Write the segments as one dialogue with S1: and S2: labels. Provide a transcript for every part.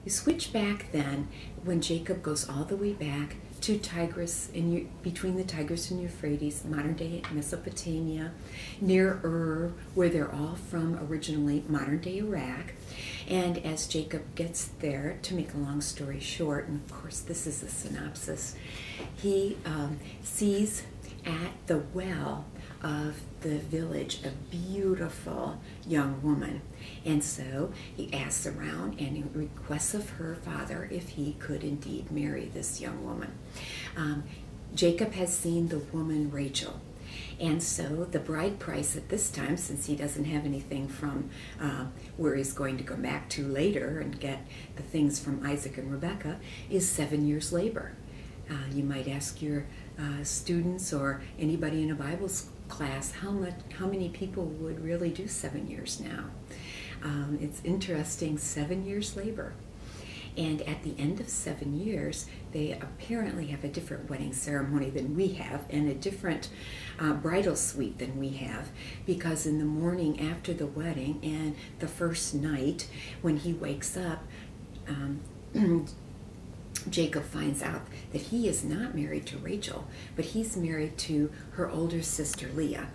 S1: You switch back then when Jacob goes all the way back to Tigris, between the Tigris and Euphrates, modern-day Mesopotamia, near Ur, where they're all from originally, modern-day Iraq. And as Jacob gets there, to make a long story short, and of course this is a synopsis, he sees at the well of the village a beautiful young woman. And so he asks around and he requests of her father if he could indeed marry this young woman. Jacob has seen the woman Rachel. And so the bride price at this time, since he doesn't have anything from where he's going to go back to later and get the things from Isaac and Rebekah, is 7 years labor. You might ask your students or anybody in a Bible class how many people would really do 7 years now. It's interesting, 7 years labor. And at the end of 7 years, they apparently have a different wedding ceremony than we have, and a different bridal suite than we have, because in the morning after the wedding and the first night, when he wakes up, Jacob finds out that he is not married to Rachel, but he's married to her older sister Leah.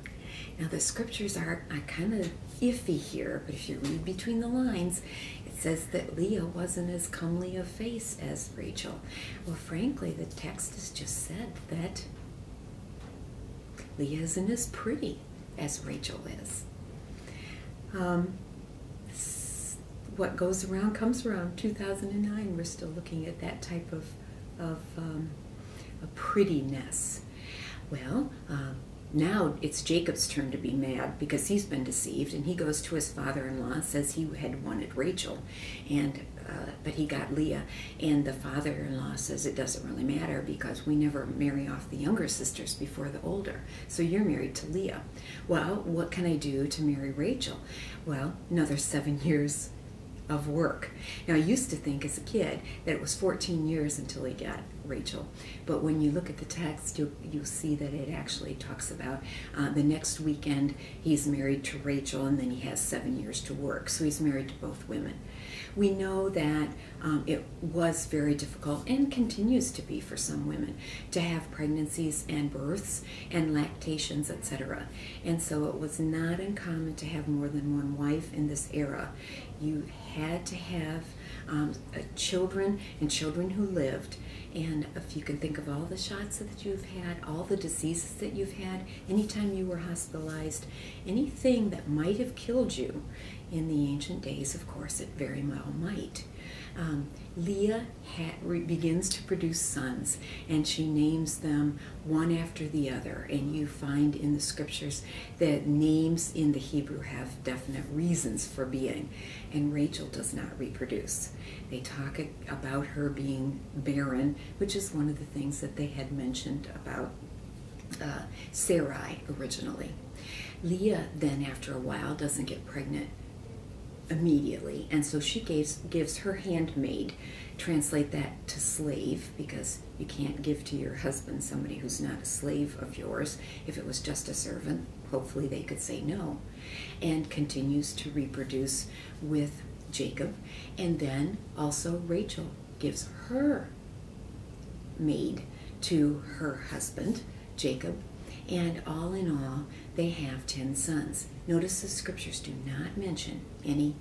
S1: Now the scriptures are kind of iffy here, but if you read between the lines, it says that Leah wasn't as comely of face as Rachel. Well, frankly, the text has just said that Leah isn't as pretty as Rachel is. What goes around comes around. 2009, we're still looking at that type of prettiness. Well, now it's Jacob's turn to be mad because he's been deceived, and he goes to his father-in-law, says he had wanted Rachel, but he got Leah, and the father-in-law says it doesn't really matter because we never marry off the younger sisters before the older, so you're married to Leah. Well, what can I do to marry Rachel? Well, another 7 years of work. Now, I used to think as a kid that it was 14 years until he got Rachel, but when you look at the text, you'll see that it actually talks about the next weekend he's married to Rachel, and then he has 7 years to work, so he's married to both women. We know that it was very difficult, and continues to be for some women, to have pregnancies and births and lactations, etc. And so it was not uncommon to have more than one wife in this era. You had to have children, and children who lived. And if you can think of all the shots that you've had, all the diseases that you've had, anytime you were hospitalized, anything that might have killed you in the ancient days, of course, it very well might. Leah begins to produce sons, and she names them one after the other. And you find in the scriptures that names in the Hebrew have definite reasons for being. And Rachel does not reproduce. They talk about her being barren, which is one of the things that they had mentioned about Sarai originally. Leah then, after a while, doesn't get pregnant immediately, and so she gives her handmaid, translate that to slave, because you can't give to your husband somebody who's not a slave of yours. If it was just a servant, hopefully they could say no, and continues to reproduce with Jacob. And then also Rachel gives her maid to her husband Jacob, and all in all they have 10 sons. Notice the scriptures do not mention any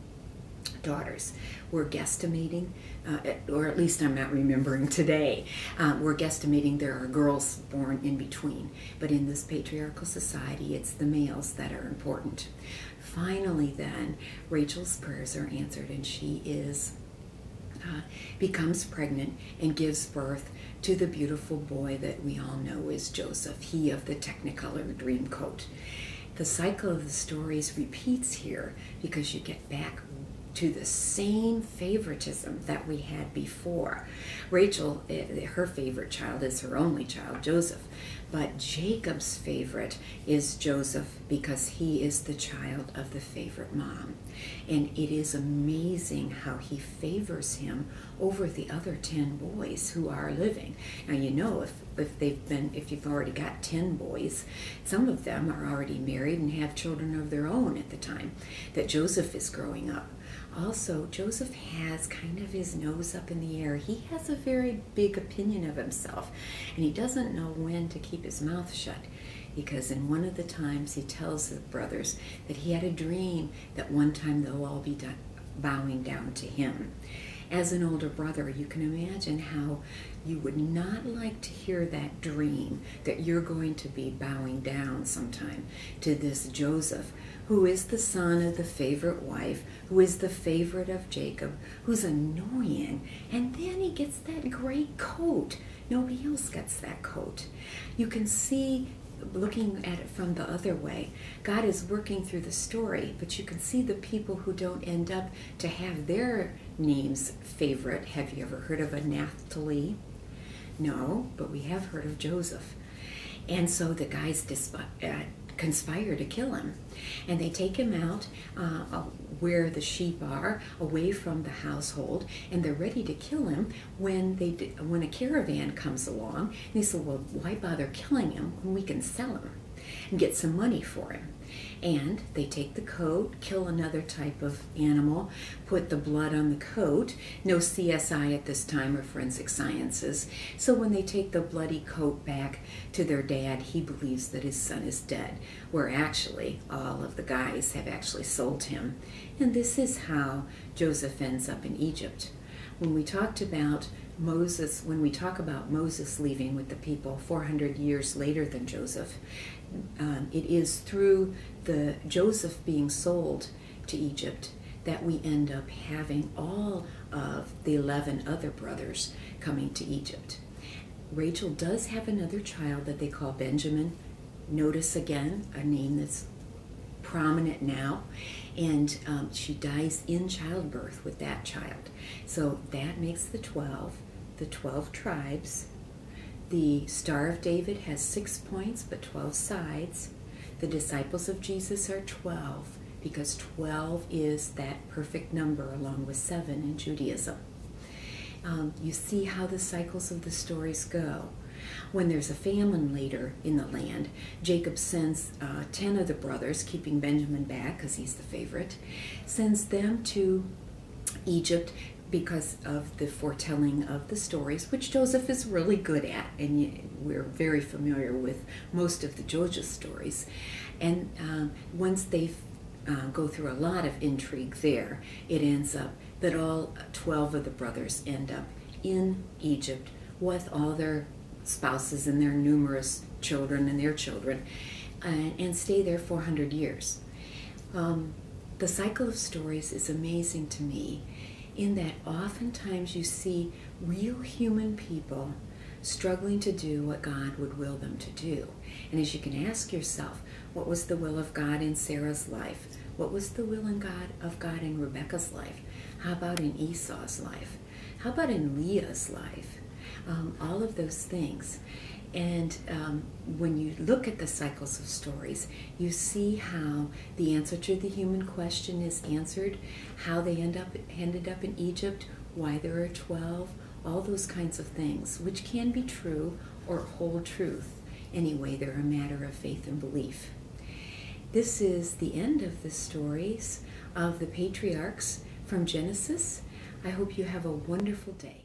S1: daughters. We're guesstimating, or at least I'm not remembering today, we're guesstimating there are girls born in between. But in this patriarchal society, it's the males that are important. Finally then, Rachel's prayers are answered, and she becomes pregnant and gives birth to the beautiful boy that we all know is Joseph, he of the Technicolor dream coat. The cycle of the stories repeats here because you get back to the same favoritism that we had before. Rachel, her favorite child is her only child, Joseph, but Jacob's favorite is Joseph because he is the child of the favorite mom. And it is amazing how he favors him over the other 10 boys who are living. Now, you know, if you've already got 10 boys, some of them are already married and have children of their own at the time that Joseph is growing up. also Joseph has kind of his nose up in the air. He has a very big opinion of himself, and he doesn't know when to keep his mouth shut, because in one of the times he tells the brothers that he had a dream that one time they'll all be bowing down to him. As an older brother, you can imagine how you would not like to hear that dream that you're going to be bowing down sometime to this Joseph, who is the son of the favorite wife, who is the favorite of Jacob, who's annoying, and then he gets that great coat. Nobody else gets that coat. You can see, looking at it from the other way, God is working through the story, but you can see the people who don't end up to have their names favorite. Have you ever heard of a Naphtali? No, but we have heard of Joseph. And so the guys conspire to kill him, and they take him out where the sheep are, away from the household, and they're ready to kill him when a caravan comes along. And they say, well, why bother killing him when we can sell him and get some money for him? And they take the coat, kill another type of animal, put the blood on the coat. No CSI at this time, or forensic sciences. So when they take the bloody coat back to their dad, he believes that his son is dead, where actually all of the guys have actually sold him. And this is how Joseph ends up in Egypt. When we talk about Moses leaving with the people 400 years later than Joseph, it is through the Joseph being sold to Egypt that we end up having all of the 11 other brothers coming to Egypt. Rachel does have another child that they call Benjamin. Notice again, a name that's prominent now, and she dies in childbirth with that child. So that makes the 12 tribes. The Star of David has 6 points but 12 sides. The disciples of Jesus are 12 because 12 is that perfect number along with 7 in Judaism. You see how the cycles of the stories go. When there's a famine later in the land, Jacob sends 10 of the brothers, keeping Benjamin back because he's the favorite, sends them to Egypt because of the foretelling of the stories, which Joseph is really good at, and we're very familiar with most of the Joseph stories. And once they go through a lot of intrigue there, it ends up that all 12 of the brothers end up in Egypt with all their spouses and their numerous children and their children, and stay there 400 years. The cycle of stories is amazing to me, in that oftentimes you see real human people struggling to do what God would will them to do. And as you can ask yourself, what was the will of God in Sarah's life? What was the will of God in Rebecca's life? How about in Esau's life? How about in Leah's life? All of those things. And when you look at the cycles of stories, you see how the answer to the human question is answered, how they ended up in Egypt, why there are 12, all those kinds of things, which can be true or hold truth. Anyway, they're a matter of faith and belief. This is the end of the stories of the patriarchs from Genesis. I hope you have a wonderful day.